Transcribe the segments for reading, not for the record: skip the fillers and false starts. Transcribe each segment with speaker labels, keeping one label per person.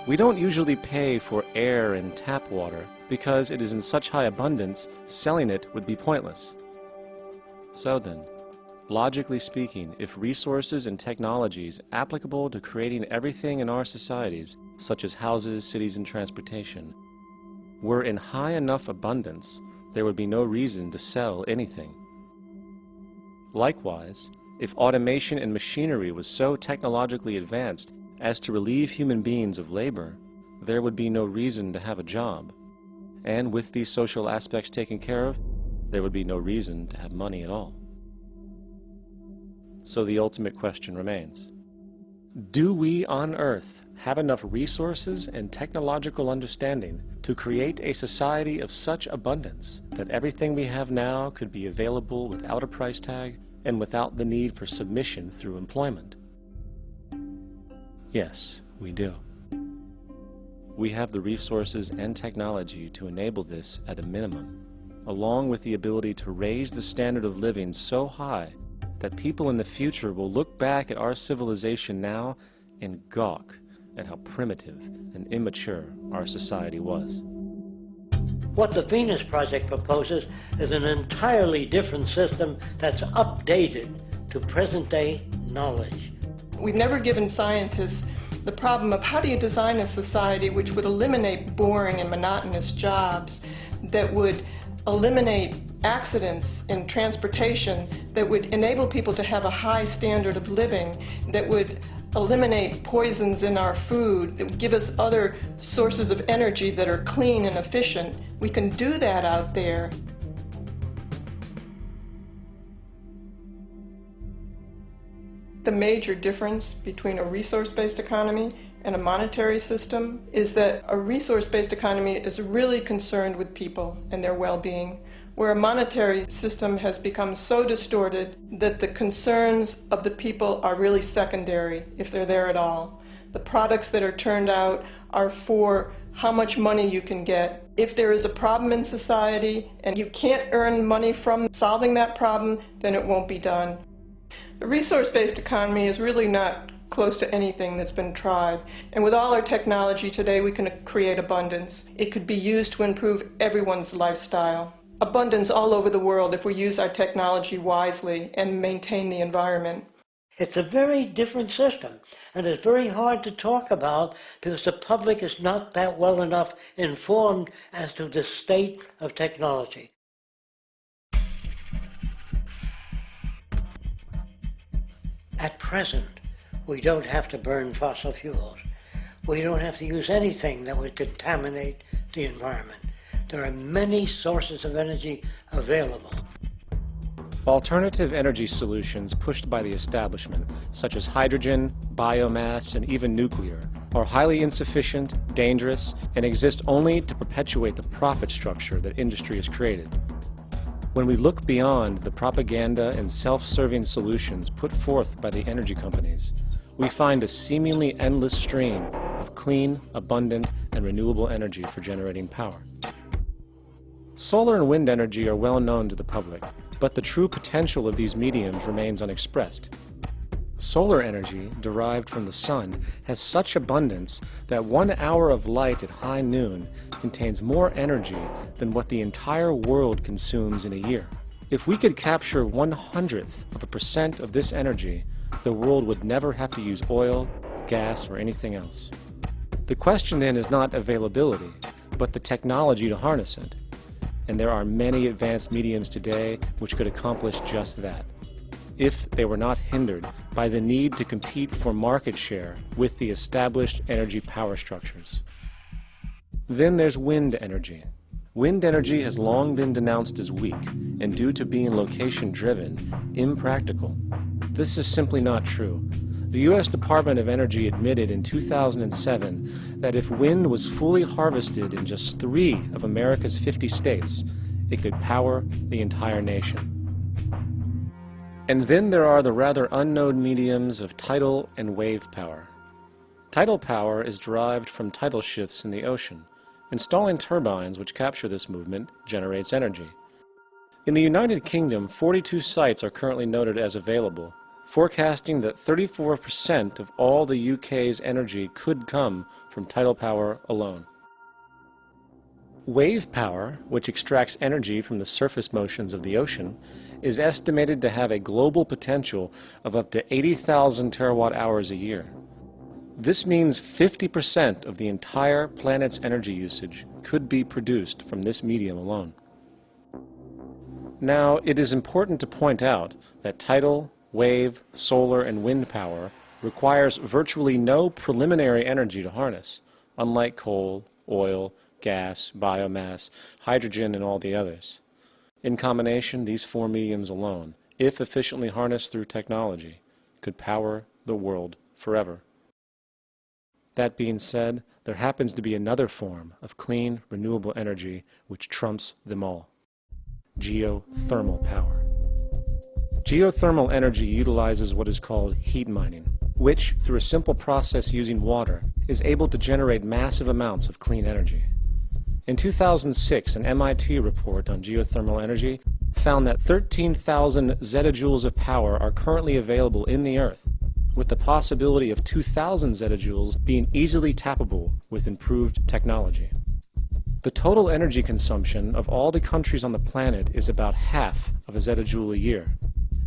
Speaker 1: We don't usually pay for air and tap water because it is in such high abundance, selling it would be pointless. So then, logically speaking, if resources and technologies applicable to creating everything in our societies, such as houses, cities, and transportation, were in high enough abundance, there would be no reason to sell anything. Likewise, if automation and machinery was so technologically advanced as to relieve human beings of labor, there would be no reason to have a job. And with these social aspects taken care of, there would be no reason to have money at all. So the ultimate question remains: do we on Earth have enough resources and technological understanding to create a society of such abundance that everything we have now could be available without a price tag and without the need for submission through employment? Yes, we do. We have the resources and technology to enable this at a minimum, along with the ability to raise the standard of living so high that people in the future will look back at our civilization now and gawk at how primitive and immature our society was.
Speaker 2: What the Venus Project proposes is an entirely different system that's updated to present-day knowledge.
Speaker 3: We've never given scientists the problem of how do you design a society which would eliminate boring and monotonous jobs, that would eliminate accidents in transportation, that would enable people to have a high standard of living, that would eliminate poisons in our food, that would give us other sources of energy that are clean and efficient. We can do that out there. The major difference between a resource-based economy and a monetary system is that a resource-based economy is really concerned with people and their well-being, where a monetary system has become so distorted that the concerns of the people are really secondary, if they're there at all. The products that are turned out are for how much money you can get. If there is a problem in society and you can't earn money from solving that problem, then it won't be done. The resource-based economy is really not close to anything that's been tried. And with all our technology today, we can create abundance. It could be used to improve everyone's lifestyle. Abundance all over the world if we use our technology wisely and maintain the environment.
Speaker 2: It's a very different system, and it's very hard to talk about because the public is not that well enough informed as to the state of technology. At present, we don't have to burn fossil fuels. We don't have to use anything that would contaminate the environment. There are many sources of energy available.
Speaker 1: Alternative energy solutions pushed by the establishment, such as hydrogen, biomass, and even nuclear, are highly insufficient, dangerous, and exist only to perpetuate the profit structure that industry has created. When we look beyond the propaganda and self-serving solutions put forth by the energy companies, we find a seemingly endless stream of clean, abundant, and renewable energy for generating power. Solar and wind energy are well known to the public, but the true potential of these mediums remains unexpressed. Solar energy, derived from the sun, has such abundance that 1 hour of light at high noon contains more energy than what the entire world consumes in a year. If we could capture 1/100% of this energy, the world would never have to use oil, gas, or anything else. The question then is not availability, but the technology to harness it. And there are many advanced mediums today which could accomplish just that, if they were not hindered by the need to compete for market share with the established energy power structures. Then there's wind energy. Wind energy has long been denounced as weak, and due to being location-driven, impractical. This is simply not true. The U.S. Department of Energy admitted in 2007 that if wind was fully harvested in just 3 of America's 50 states, it could power the entire nation. And then there are the rather unknown mediums of tidal and wave power. Tidal power is derived from tidal shifts in the ocean. Installing turbines which capture this movement generates energy. In the United Kingdom, 42 sites are currently noted as available. forecasting that 34% of all the UK's energy could come from tidal power alone. Wave power, which extracts energy from the surface motions of the ocean, is estimated to have a global potential of up to 80,000 terawatt-hours a year. This means 50% of the entire planet's energy usage could be produced from this medium alone. Now, it is important to point out that tidal, wave, solar, and wind power requires virtually no preliminary energy to harness, unlike coal, oil, gas, biomass, hydrogen, and all the others. In combination, these four mediums alone, if efficiently harnessed through technology, could power the world forever. That being said, there happens to be another form of clean, renewable energy which trumps them all: geothermal power. Geothermal energy utilizes what is called heat mining, which, through a simple process using water, is able to generate massive amounts of clean energy. In 2006, an MIT report on geothermal energy found that 13,000 zettajoules of power are currently available in the Earth, with the possibility of 2,000 zettajoules being easily tappable with improved technology. The total energy consumption of all the countries on the planet is about half of a zettajoule a year.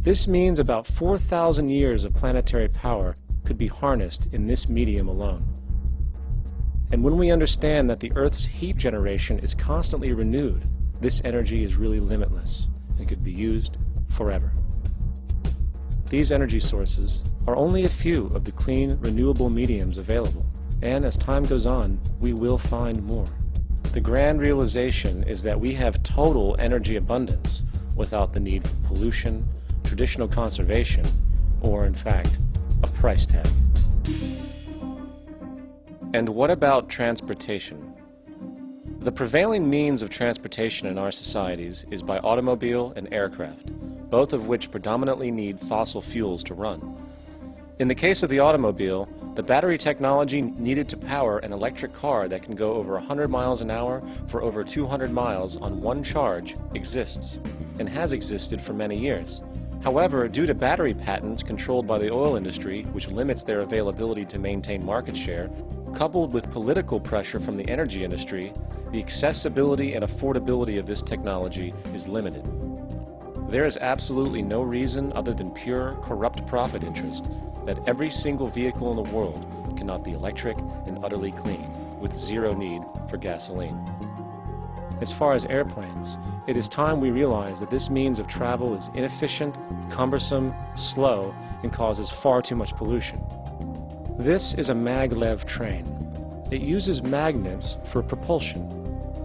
Speaker 1: This means about 4,000 years of planetary power could be harnessed in this medium alone. And when we understand that the Earth's heat generation is constantly renewed, this energy is really limitless and could be used forever. These energy sources are only a few of the clean, renewable mediums available, and as time goes on, we will find more. The grand realization is that we have total energy abundance without the need for pollution, traditional conservation, or, in fact, a price tag. And what about transportation? The prevailing means of transportation in our societies is by automobile and aircraft, both of which predominantly need fossil fuels to run. In the case of the automobile, the battery technology needed to power an electric car that can go over 100 miles an hour for over 200 miles on one charge exists, and has existed for many years. However, due to battery patents controlled by the oil industry, which limits their availability to maintain market share, coupled with political pressure from the energy industry, the accessibility and affordability of this technology is limited. There is absolutely no reason other than pure, corrupt profit interest that every single vehicle in the world cannot be electric and utterly clean, with zero need for gasoline. As far as airplanes, it is time we realize that this means of travel is inefficient, cumbersome, slow, and causes far too much pollution. This is a maglev train. It uses magnets for propulsion.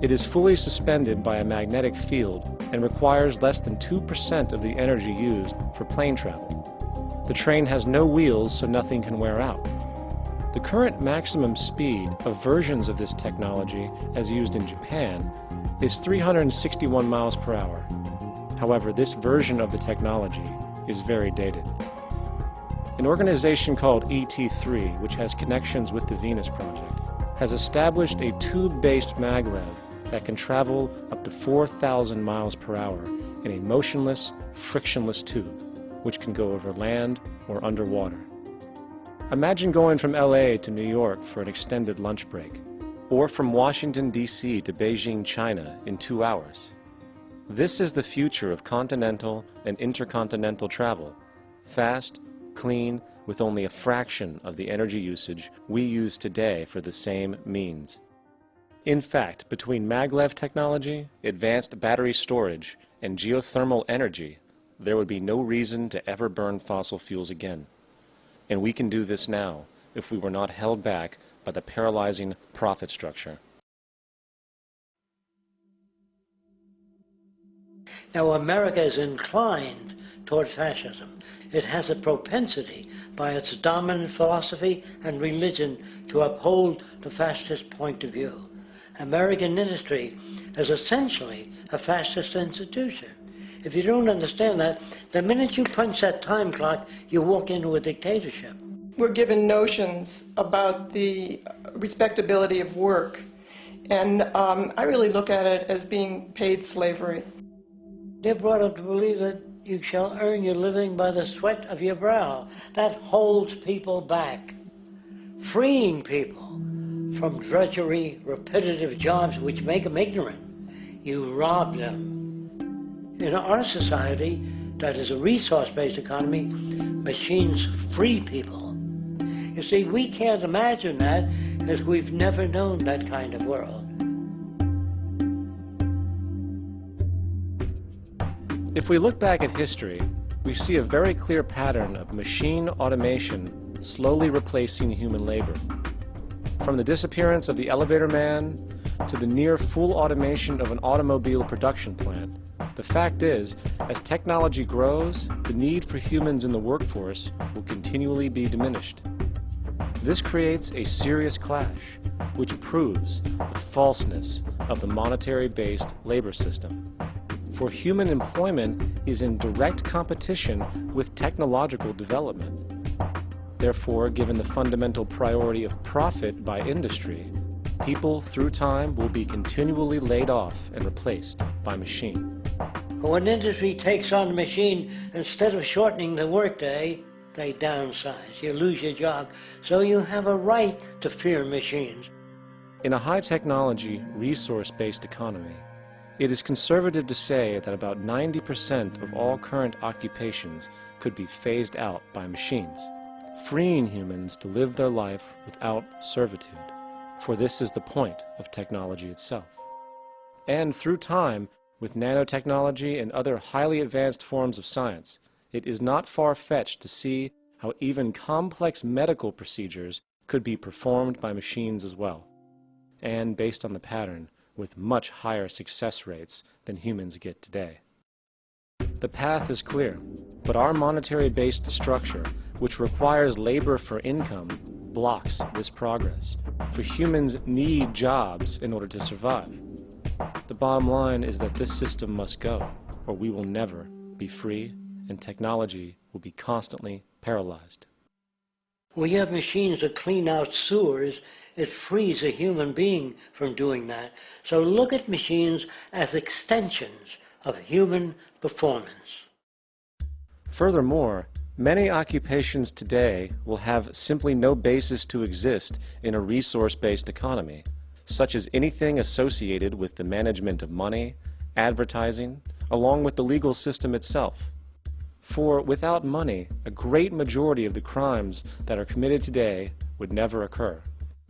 Speaker 1: It is fully suspended by a magnetic field and requires less than 2% of the energy used for plane travel. The train has no wheels, so nothing can wear out. The current maximum speed of versions of this technology, as used in Japan, is 361 miles per hour. However, this version of the technology is very dated. An organization called ET3, which has connections with the Venus Project, has established a tube-based maglev that can travel up to 4,000 miles per hour in a motionless, frictionless tube, which can go over land or underwater. Imagine going from LA to New York for an extended lunch break, or from Washington, D.C. to Beijing, China in 2 hours. This is the future of continental and intercontinental travel: fast, clean, with only a fraction of the energy usage we use today for the same means. In fact, between maglev technology, advanced battery storage, and geothermal energy, there would be no reason to ever burn fossil fuels again. And we can do this now if we were not held back by the paralyzing profit structure.
Speaker 2: Now, America is inclined toward fascism. It has a propensity, by its dominant philosophy and religion, to uphold the fascist point of view. American industry is essentially a fascist institution. If you don't understand that, the minute you punch that time clock, you walk into a dictatorship.
Speaker 3: We're given notions about the respectability of work, and I really look at it as being paid slavery.
Speaker 2: They're brought up to believe that You shall earn your living by the sweat of your brow. That holds people back, freeing people from drudgery, repetitive jobs which make them ignorant. You rob them. In our society, that is a resource-based economy, machines free people. You see, we can't imagine that because we've never known that kind of world.
Speaker 1: If we look back at history, we see a very clear pattern of machine automation slowly replacing human labor. From the disappearance of the elevator man to the near full automation of an automobile production plant, the fact is, as technology grows, the need for humans in the workforce will continually be diminished. This creates a serious clash, which proves the falseness of the monetary-based labor system. For human employment is in direct competition with technological development. Therefore, given the fundamental priority of profit by industry, people through time will be continually laid off and replaced by machine.
Speaker 2: When industry takes on a machine, instead of shortening the workday, they downsize. You lose your job. So you have a right to fear machines.
Speaker 1: In a high-technology, resource-based economy, it is conservative to say that about 90% of all current occupations could be phased out by machines, freeing humans to live their life without servitude, for this is the point of technology itself. And through time, with nanotechnology and other highly advanced forms of science, it is not far-fetched to see how even complex medical procedures could be performed by machines as well, and based on the pattern, with much higher success rates than humans get today. The path is clear, but our monetary-based structure, which requires labor for income, blocks this progress, for humans need jobs in order to survive. The bottom line is that this system must go, or we will never be free, and technology will be constantly paralyzed.
Speaker 2: We have machines that clean out sewers. It frees a human being from doing that. So look at machines as extensions of human performance.
Speaker 1: Furthermore, many occupations today will have simply no basis to exist in a resource-based economy, such as anything associated with the management of money, advertising, along with the legal system itself. For without money, a great majority of the crimes that are committed today would never occur.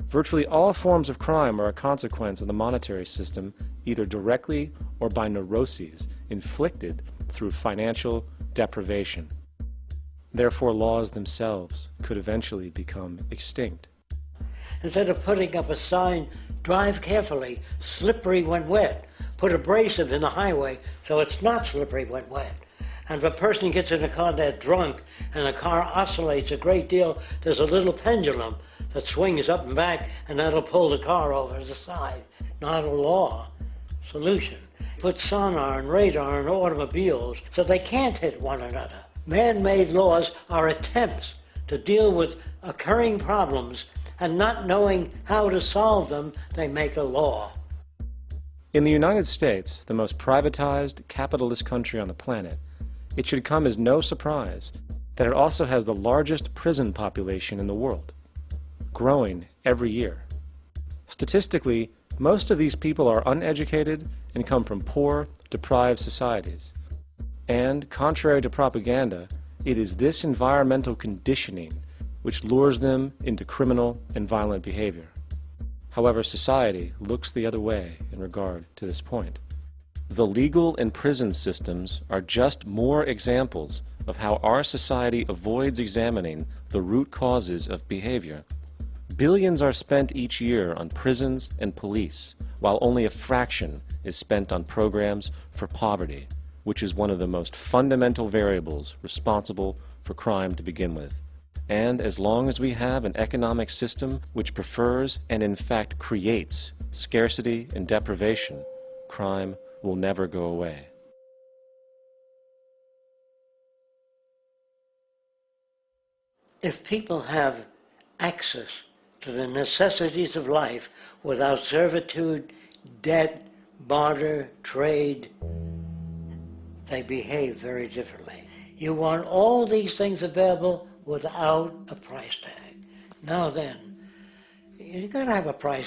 Speaker 1: Virtually all forms of crime are a consequence of the monetary system, either directly or by neuroses inflicted through financial deprivation. Therefore, laws themselves could eventually become extinct.
Speaker 2: Instead of putting up a sign, drive carefully, slippery when wet, put abrasive in the highway so it's not slippery when wet. And if a person gets in a car that's drunk and the car oscillates a great deal, there's a little pendulum that swings up and back, and that'll pull the car over to the side. Not a law solution. Put sonar and radar in automobiles so they can't hit one another. Man-made laws are attempts to deal with occurring problems, and not knowing how to solve them, they make a law.
Speaker 1: In the United States, the most privatized, capitalist country on the planet, it should come as no surprise that it also has the largest prison population in the world, growing every year. Statistically, most of these people are uneducated and come from poor, deprived societies. And, contrary to propaganda, it is this environmental conditioning which lures them into criminal and violent behavior. However, society looks the other way in regard to this point. The legal and prison systems are just more examples of how our society avoids examining the root causes of behavior. Billions are spent each year on prisons and police, while only a fraction is spent on programs for poverty, which is one of the most fundamental variables responsible for crime to begin with. And as long as we have an economic system which prefers and in fact creates scarcity and deprivation, crime will never go away.
Speaker 2: If people have access to the necessities of life without servitude, debt, barter, trade, they behave very differently. You want all these things available without a price tag. Now then, you got to have a price